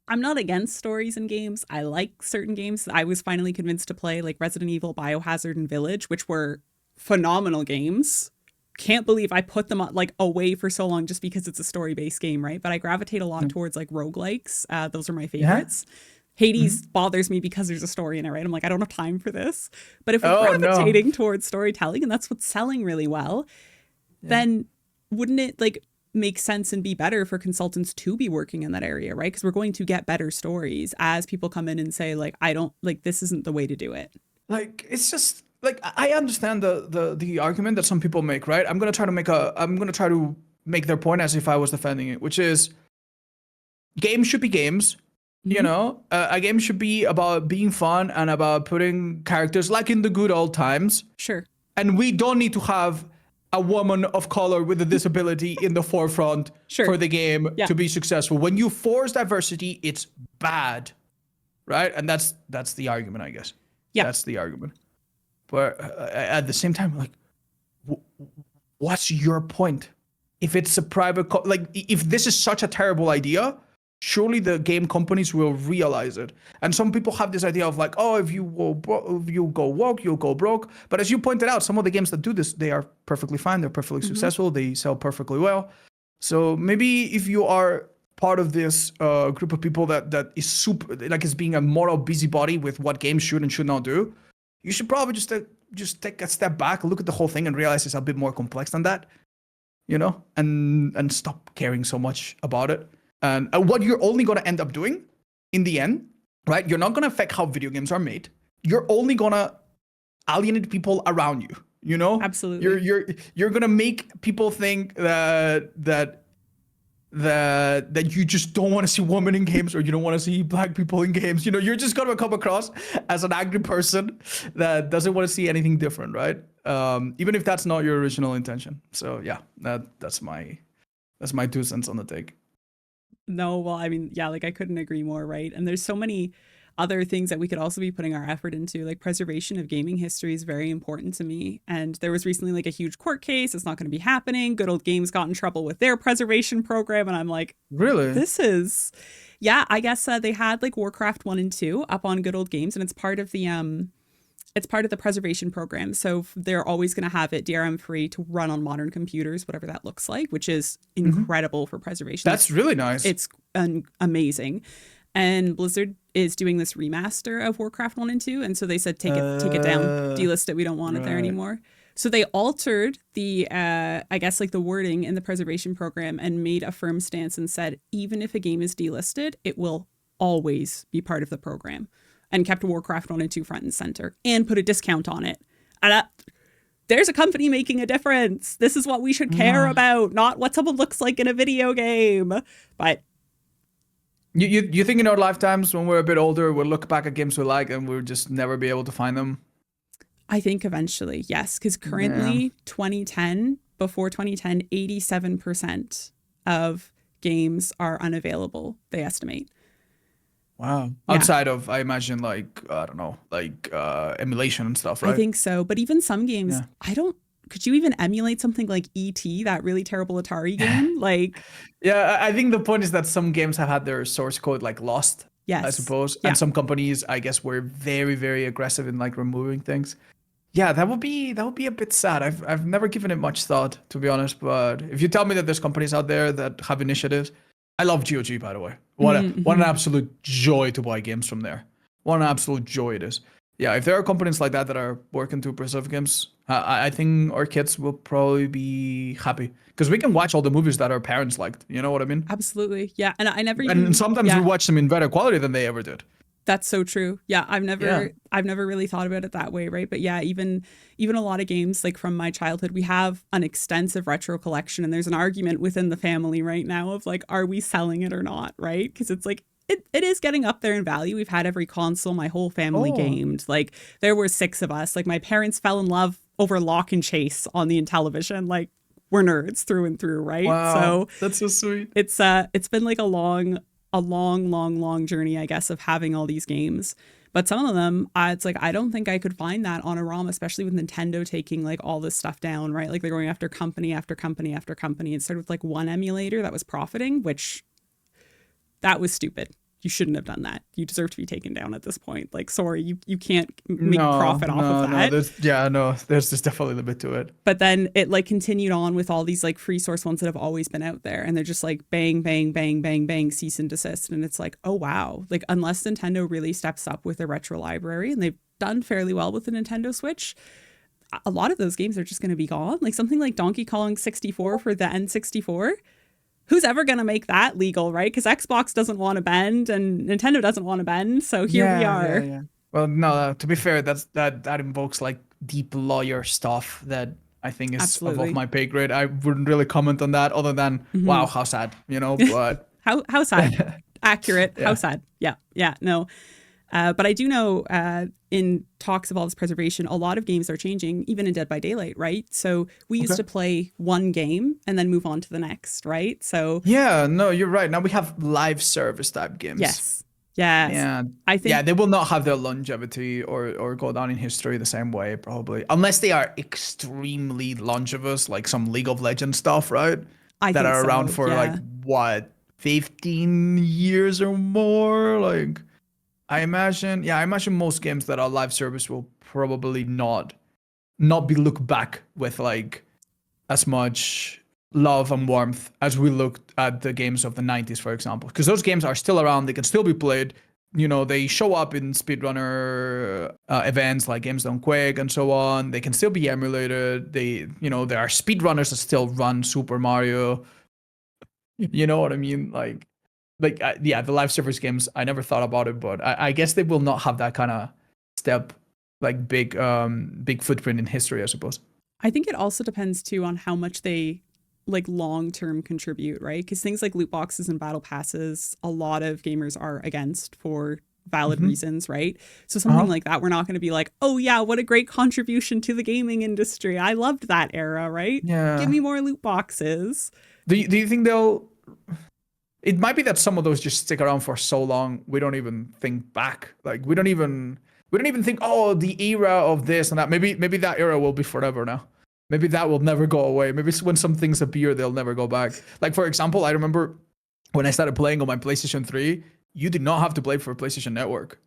I'm not against stories in games. I like certain games. I was finally convinced to play like Resident Evil, Biohazard, and Village, which were phenomenal games. Can't believe I put them like away for so long just because it's a story-based game, right? But I gravitate a lot towards like roguelikes. Those are my favorites. Hades bothers me because there's a story in it, right? I'm like, I don't have time for this. But if we're gravitating towards storytelling, and that's what's selling really well, then wouldn't it like make sense and be better for consultants to be working in that area, right? Because we're going to get better stories as people come in and say, like, I don't like this isn't the way to do it. Like it's just like I understand the argument that some people make, right? I'm gonna try to make their point as if I was defending it, which is games should be games. You know, a game should be about being fun and about putting characters like in the good old times. Sure. And we don't need to have a woman of color with a disability in the forefront for the game to be successful. When you force diversity, it's bad, right? And that's the argument, I guess. Yeah, that's the argument. But at the same time, like, what's your point? If it's a private, like, if this is such a terrible idea, surely the game companies will realize it. And some people have this idea of like, oh, if you go woke, you'll go broke. But as you pointed out, some of the games that do this, they are perfectly fine. They're perfectly successful. They sell perfectly well. So maybe if you are part of this group of people that is super, like is being a moral busybody with what games should and should not do, you should probably just take a step back, look at the whole thing and realize it's a bit more complex than that, you know, and stop caring so much about it. And what you're only going to end up doing in the end, right? You're not going to affect how video games are made. You're only going to alienate people around you, you know? Absolutely. You're going to make people think that you just don't want to see women in games or you don't want to see black people in games. You know, you're just going to come across as an angry person that doesn't want to see anything different, right? Even if that's not your original intention. So yeah, that's my 2 cents on the take. No, well, I mean, yeah, like I couldn't agree more, right? And there's so many other things that we could also be putting our effort into. Like preservation of gaming history is very important to me. And there was recently like a huge court case. It's not going to be happening. Good Old Games got in trouble with their preservation program. And I'm like, really? This is, yeah, I guess they had like Warcraft 1 and 2 up on Good Old Games. And it's part of the preservation program. So they're always going to have it DRM free to run on modern computers, whatever that looks like, which is incredible for preservation. That's really nice. It's amazing. And Blizzard is doing this remaster of Warcraft 1 and 2. And so they said, take it down, delist it. We don't want it there anymore. So they altered the, I guess like the wording in the preservation program and made a firm stance and said, even if a game is delisted, it will always be part of the program. And kept Warcraft 1 and 2 front and center and put a discount on it. And there's a company making a difference. This is what we should care about, not what someone looks like in a video game. But You think in our lifetimes when we're a bit older, we'll look back at games we like and we'll just never be able to find them? I think eventually, yes, because Yeah. currently 2010, before 2010, 87% of games are unavailable, they estimate. Wow. Yeah, Outside of, I imagine, like, I don't know, like emulation and stuff, I right? think so. But even some games, Yeah. could you even emulate something like E.T., that really terrible Atari game? Like, Yeah, I think the point is that some games have had their source code like lost, I yes. suppose. Yeah, And some companies, I guess, were very, very aggressive in like removing things. Yeah, that would be a bit sad. I've never given it much thought, to be honest. But if you tell me that there's companies out there that have initiatives, I love GOG, by the way. What an mm-hmm. absolute joy to buy games from there. What an absolute joy it is. Yeah, if there are companies like that that are working to preserve games, I think our kids will probably be happy because we can watch all the movies that our parents liked. You know what I mean? Absolutely. Yeah. And I never And even, sometimes we yeah, watch them in better quality than they ever did. that's so true. Yeah, Yeah. I've never really thought about it that way, right? But yeah, even a lot of games like from my childhood, we have an extensive retro collection, and there's an argument within the family right now of like, are we selling it or not, right? Because it's like it is getting up there in value. We've had every console, my whole family Oh, gamed. Like there were six of us. Like my parents fell in love over Lock and Chase on the Intellivision. Like we're nerds through and through, right? wow. So That's so sweet. it's been like a long journey, I guess, of having all these games. But some of them, it's like I don't think I could find that on a ROM, especially with Nintendo taking like all this stuff down, right? Like they're going after company after company after company. It started with like one emulator that was profiting, which that was stupid. You shouldn't have done that. You deserve to be taken down at this point. Like, sorry, you can't make No, profit off of no, no. that. There's definitely a limit to it. But then it like continued on with all these like free source ones that have always been out there, and they're just like bang bang bang bang bang cease and desist. And it's like, oh wow, like unless Nintendo really steps up with their retro library, and they've done fairly well with the Nintendo Switch, a lot of those games are just going to be gone. Like something like Donkey Kong 64 for the N64, who's ever going to make that legal, right? Because Xbox doesn't want to bend and Nintendo doesn't want to bend, so here we Yeah, yeah, are. yeah. Well, no, to be fair, that invokes like deep lawyer stuff that I think is above Absolutely. my pay grade. I wouldn't really comment on that other than wow, Mm-hmm. how sad, but How sad? Accurate. How yeah. sad? Yeah, yeah. No, but I do know in talks of all this preservation, a lot of games are changing, even in Dead by Daylight, right? So we used Okay. to play one game and then move on to the next, right? So Yeah, no, you're right. Now we have live service type games. yes, yes. Yeah. I Yeah, think they will not have their longevity or go down in history the same way, probably. Unless they are extremely longevous, like some League of Legends stuff, right? I That think are around so. for like Yeah, what, 15 years or more? Like I imagine most games that are live service will probably not be looked back with like as much love and warmth as we looked at the games of the 90s, for example. Because those games are still around, they can still be played. They show up in speedrunner events like Games Done Quick and so on. They can still be emulated. There are speedrunners that still run Super Mario. You know what I mean? Yeah, the live service games. I never thought about it, but I guess they will not have that kind of step, like big footprint in history, I suppose. I think it also depends too on how much they like long term contribute, right? Because things like loot boxes and battle passes, a lot of gamers are against for valid Hmm. reasons, right? So something Uh-huh. like that, we're not going to be like, oh yeah, what a great contribution to the gaming industry. I loved that era, right? Give Yeah. me more loot boxes. Do you think they'll? It might be that some of those just stick around for so long we don't even think back. Like we don't even think, oh, the era of this and that. Maybe that era will be forever now. Maybe that will never go away. Maybe when some things appear, they'll never go back. Like for example, I remember when I started playing on my PlayStation 3, you did not have to play for PlayStation Network.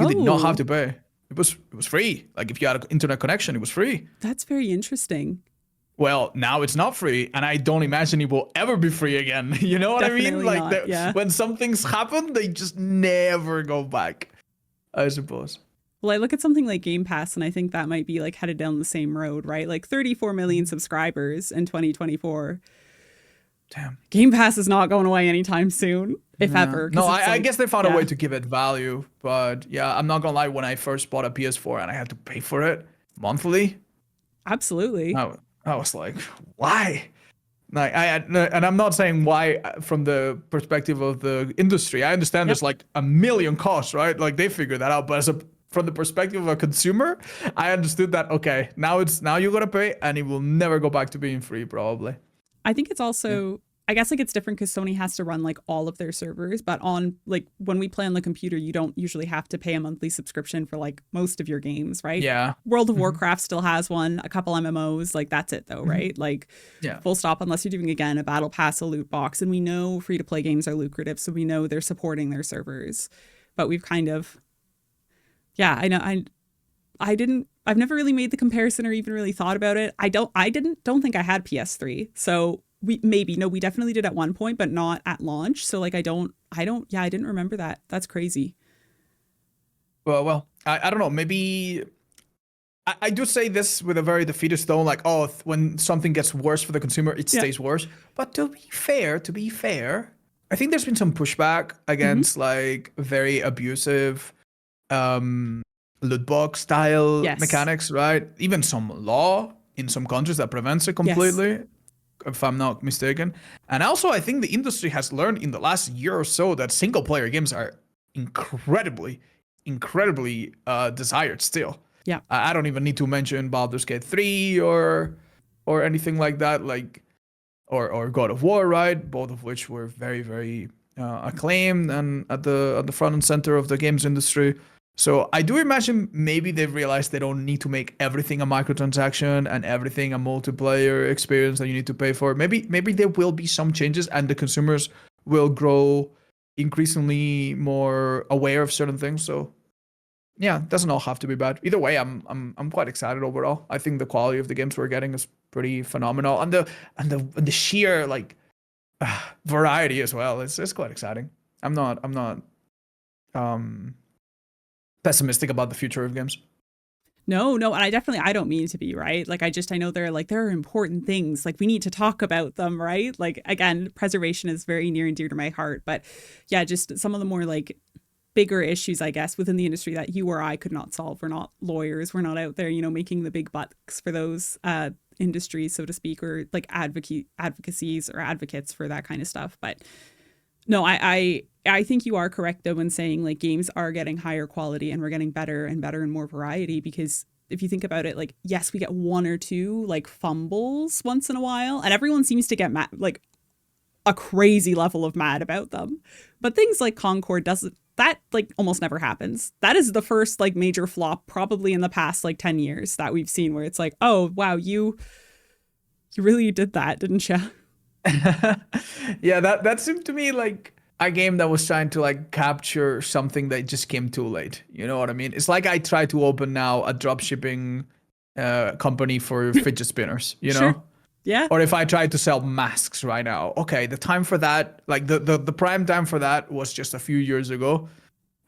You did not have Oh, to pay. It was free. Like if you had an internet connection, it was free. that's very interesting. Well, now it's not free, and I don't imagine it will ever be free again. You know what I mean? Definitely Like not. Yeah. when some things happen, they just never go back, I suppose. Well, I look at something like Game Pass and I think that might be like headed down the same road, right? Like 34 million subscribers in 2024. Damn. Game Pass is not going away anytime soon, if Yeah. ever, No, because it's I like, guess they found a way yeah, to give it value, but yeah, I'm not gonna lie. When I first bought a PS4 and I had to pay for it monthly, absolutely. I was like, why? Like and I'm not saying why from the perspective of the industry. I understand Yep. there's like a million costs, right? Like they figure that out. But from the perspective of a consumer, I understood that okay, now you gotta pay, and it will never go back to being free, probably. I think it's Yeah. also, I guess like it's different because Sony has to run like all of their servers, but on like when we play on the computer, you don't usually have to pay a monthly subscription for like most of your games, right? Yeah. World of Hmm. Warcraft still has one, a couple MMOs, like that's it though, Hmm. right? Like Yeah. full stop, unless you're doing again a battle pass, a loot box. And we know free to play games are lucrative, so we know they're supporting their servers. But we've kind of, yeah, I know, I've never really made the comparison or even really thought about it. Don't think I had PS3. So we definitely did at one point, but not at launch. So like I didn't remember that. That's crazy. Well, I don't know. Maybe I do say this with a very defeatist tone, like, oh, when something gets worse for the consumer, it Yeah. stays worse. But to be fair, I think there's been some pushback Hmm. against like very abusive um, loot box style Yes. mechanics, right? Even some law in some countries that prevents it Yes. completely, if I'm not mistaken. And also, I think the industry has learned in the last year or so that single player games are incredibly, incredibly desired still. Yeah. I don't even need to mention Baldur's Gate 3 or anything like that, like or God of War, right? Both of which were very, very acclaimed and at the front and center of the games industry. So I do imagine maybe they've realized they don't need to make everything a microtransaction and everything a multiplayer experience that you need to pay for. Maybe there will be some changes and the consumers will grow increasingly more aware of certain things. So yeah, it doesn't all have to be bad. Either way, I'm quite excited overall. I think the quality of the games we're getting is pretty phenomenal, and the sheer like variety as well. It's quite exciting. I'm not um pessimistic about the future of games. No, no, and I don't mean to be, right? Like I know there are important things. Like we need to talk about them, right? Like again, preservation is very near and dear to my heart, but yeah, just some of the more like bigger issues, I guess, within the industry that you or I could not solve. We're not lawyers. We're not out there, making the big bucks for those industries, so to speak, or like advocacies or advocates for that kind of stuff. But no, I think you are correct though when saying like games are getting higher quality and we're getting better and better and more variety because if you think about it, like yes, we get one or two like fumbles once in a while, and everyone seems to get mad, like a crazy level of mad about them. But things like Concord doesn't that like almost never happens. That is the first like major flop probably in the past like 10 years that we've seen where it's like, "Oh, wow, you really did that, didn't you?" Yeah, that seemed to me like a game that was trying to like capture something that just came too late. You know what I mean? It's like I try to open now a drop shipping company for fidget spinners, you Sure. know? Yeah. Or if I tried to sell masks right now, okay, the time for that, like the prime time for that was just a few years ago.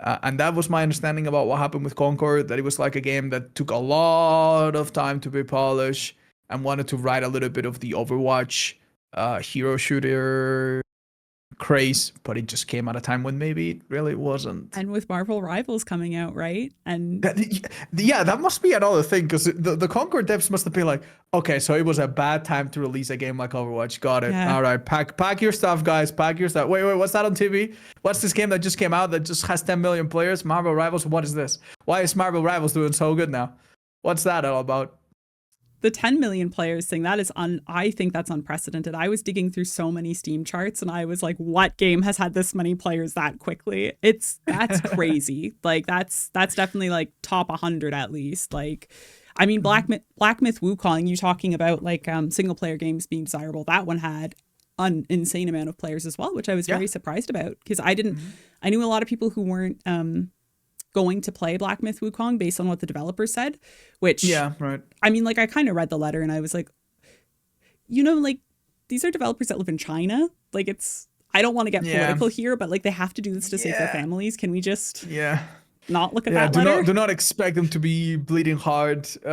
And that was my understanding about what happened with Concord, that it was like a game that took a lot of time to be polished and wanted to ride a little bit of the Overwatch hero shooter craze, but it just came at a time when maybe it really wasn't. And with Marvel Rivals coming out, right? And That, yeah, that must be another thing because the Concord devs must have been like, okay, so it was a bad time to release a game like Overwatch. Got it. yeah. All right, pack your stuff, guys. Pack your stuff. Wait, what's that on TV? What's this game that just came out that just has 10 million players? Marvel Rivals. What is this? Why is Marvel Rivals doing so good now? What's that all about? The 10 million players thing, I think that's unprecedented. I was digging through so many Steam charts and I was like, what game has had this many players that quickly? That's crazy. Like that's definitely like top 100 at least. Like I mean Black Myth Wukong, you talking about like single player games being desirable. That one had an insane amount of players as well, which I was Yeah. very surprised about because I didn't Mhm. I knew a lot of people who weren't going to play Black Myth Wukong based on what the developer said, which Yeah. Right. I mean, like, I kind of read the letter and I was like, like, these are developers that live in China. Like, I don't want to get Yeah. political here, but like, they have to do this to save their Yeah. families. Can we just Yeah. not look at Yeah, that letter? do not expect them to be bleeding heart Yeah.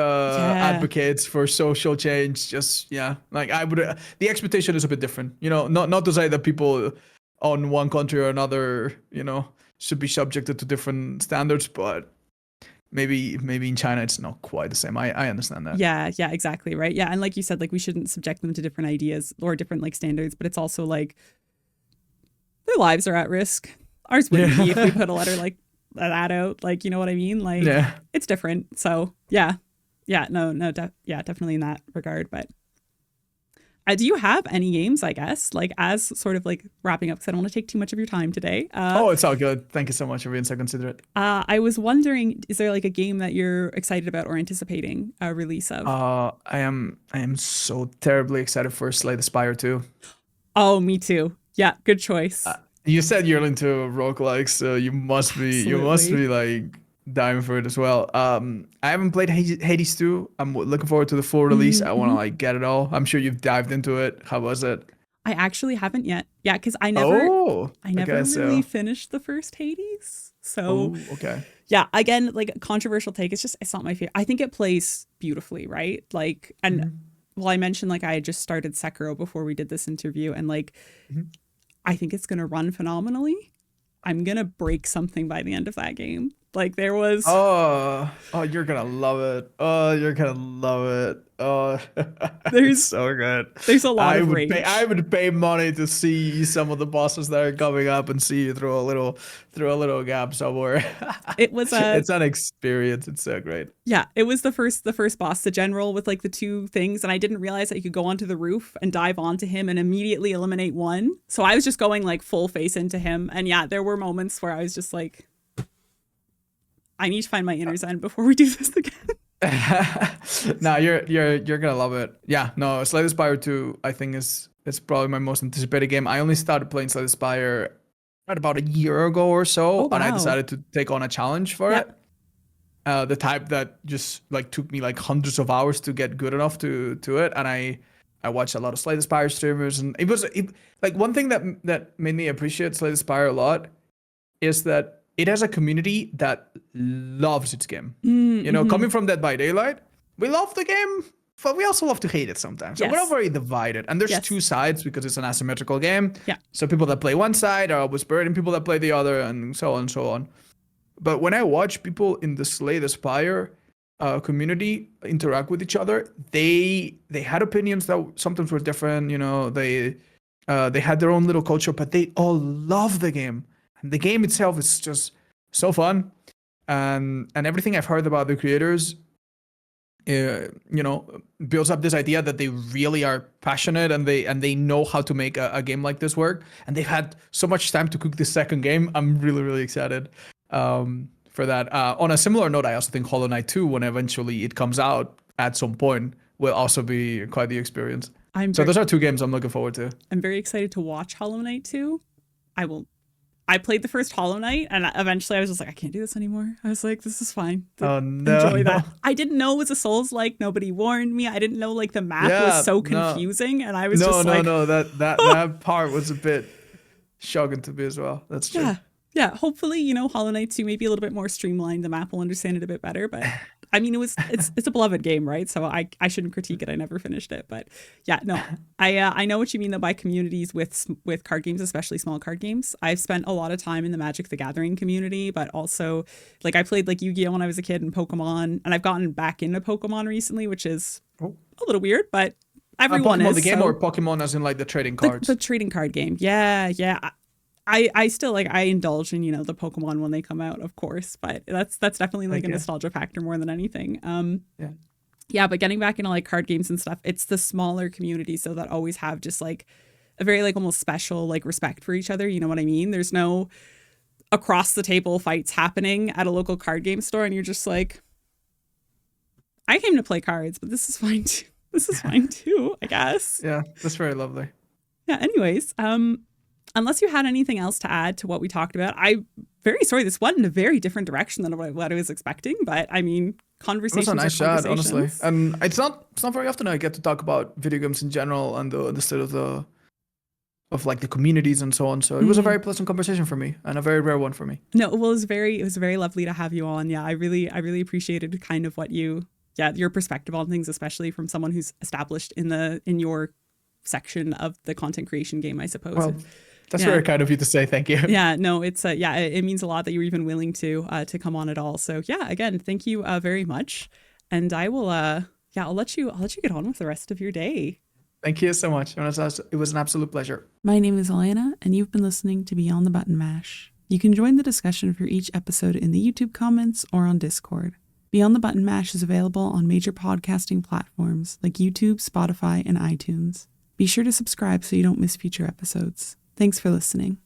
advocates for social change. Just yeah, like I would. The expectation is a bit different. You know, not to say that people on one country or another, should be subjected to different standards, but maybe in China it's not quite the same. I understand that. Yeah, yeah, exactly, right? Yeah, and like you said, like we shouldn't subject them to different ideas or different like standards, but it's also like their lives are at risk. Ours wouldn't be if we put a letter like that out. Like, you know what I mean? Like, Yeah. it's different. So yeah, yeah, no, yeah, definitely in that regard. But do you have any games? I guess like as sort of like wrapping up because I don't want to take too much of your time today. Oh, it's all good. Thank you so much for being so considerate. I was wondering, is there like a game that you're excited about or anticipating a release of? I am so terribly excited for Slay the Spire 2. Oh, me too. Yeah, good choice. You said you're into roguelikes, so you must be like dying for it as well. I haven't played Hades 2. I'm looking forward to the full release. I want to like get it all. I'm sure you've dived into it. How was it? I actually haven't yet. Yeah, because I never okay, really finished the first Hades. So okay. yeah, again, like controversial take. It's not my favorite. I think it plays beautifully, right? Like, and well, I mentioned like I had just started Sekiro before we did this interview, and like I think it's gonna run phenomenally. I'm gonna break something by the end of that game. Like there was you're gonna love it. Oh, you're gonna love it. Oh, there's so good. There's a lot of rage. I would pay money to see some of the bosses that are coming up and see you through a little gap somewhere. It was it's an experience. It's so great. Yeah, it was the first boss, the general with like the two things, and I didn't realize that you could go onto the roof and dive onto him and immediately eliminate one. So I was just going like full face into him, and yeah, there were moments where I was just like, I need to find my inner zen before we do this again. No, you're gonna love it. Yeah, no, Slay the Spire 2, I think is probably my most anticipated game. I only started playing Slay the Spire right about a year ago or so, and I decided to take on a challenge for it. The type that just like took me like hundreds of hours to get good enough to it, and I watched a lot of Slay the Spire streamers, and it was like one thing that made me appreciate Slay the Spire a lot is that it has a community that loves its game. You know, coming from Dead by Daylight, we love the game, but we also love to hate it sometimes. So we're not very divided. And there's two sides because it's an asymmetrical game. Yeah. So people that play one side are always burning people that play the other, and so on and so on. But when I watch people in the Slay the Spire community interact with each other, they had opinions that sometimes were different. You know, they had their own little culture, but they all love the game. And the game itself is just so fun, and everything I've heard about the creators, you know, builds up this idea that they really are passionate and they know how to make a game like this work. And they've had so much time to cook this second game. I'm really, really excited for that. On a similar note, I also think Hollow Knight 2, when eventually it comes out at some point, will also be quite the experience. So those are two games I'm looking forward to. I'm very excited to watch Hollow Knight 2. I played the first Hollow Knight, and eventually I was just like, I can't do this anymore. I was like, this is fine. Enjoy that. I didn't know it was a Souls-like. Nobody warned me. I didn't know like the map was so confusing, and I was just like, that part was a bit shocking to me as well. That's true. Yeah. Hopefully, you know, Hollow Knight 2 may be a little bit more streamlined. The map will understand it a bit better, but I mean, it's a beloved game, right? So I shouldn't critique it. I never finished it, but yeah, no, I know what you mean though by communities with card games, especially small card games. I've spent a lot of time in the Magic the Gathering community, but also like I played like Yu-Gi-Oh when I was a kid and Pokemon, and I've gotten back into Pokemon recently, which is a little weird, but everyone Pokemon is. The game or Pokemon as in like the trading cards? The trading card game. Yeah. I still like I indulge in, you know, the Pokemon when they come out, of course, but that's definitely like a nostalgia factor more than anything. But getting back into like card games and stuff, it's the smaller communities so that always have just like a very like almost special like respect for each other, you know what I mean? There's no across the table fights happening at a local card game store and you're just like, I came to play cards, but this is fine too. This is fine too, I guess. Yeah, that's very lovely. Yeah, anyways, unless you had anything else to add to what we talked about, I'm very sorry. This went in a very different direction than what I was expecting. But I mean, conversations. It was a nice chat, honestly. And it's not very often I get to talk about video games in general and the state of like the communities and so on. So it was a very pleasant conversation for me and a very rare one for me. No, well, it was very lovely to have you on. Yeah, I really appreciated kind of your perspective on things, especially from someone who's established in your section of the content creation game, I suppose. Well, That's Yeah. very kind of you to say. Thank you. Yeah, no, it's it means a lot that you're even willing to come on at all. So yeah, again, thank you very much. And I will I'll let you get on with the rest of your day. Thank you so much. It was an absolute pleasure. My name is Elena, and you've been listening to Beyond the Button Mash. You can join the discussion for each episode in the YouTube comments or on Discord. Beyond the Button Mash is available on major podcasting platforms like YouTube, Spotify, and iTunes. Be sure to subscribe so you don't miss future episodes. Thanks for listening.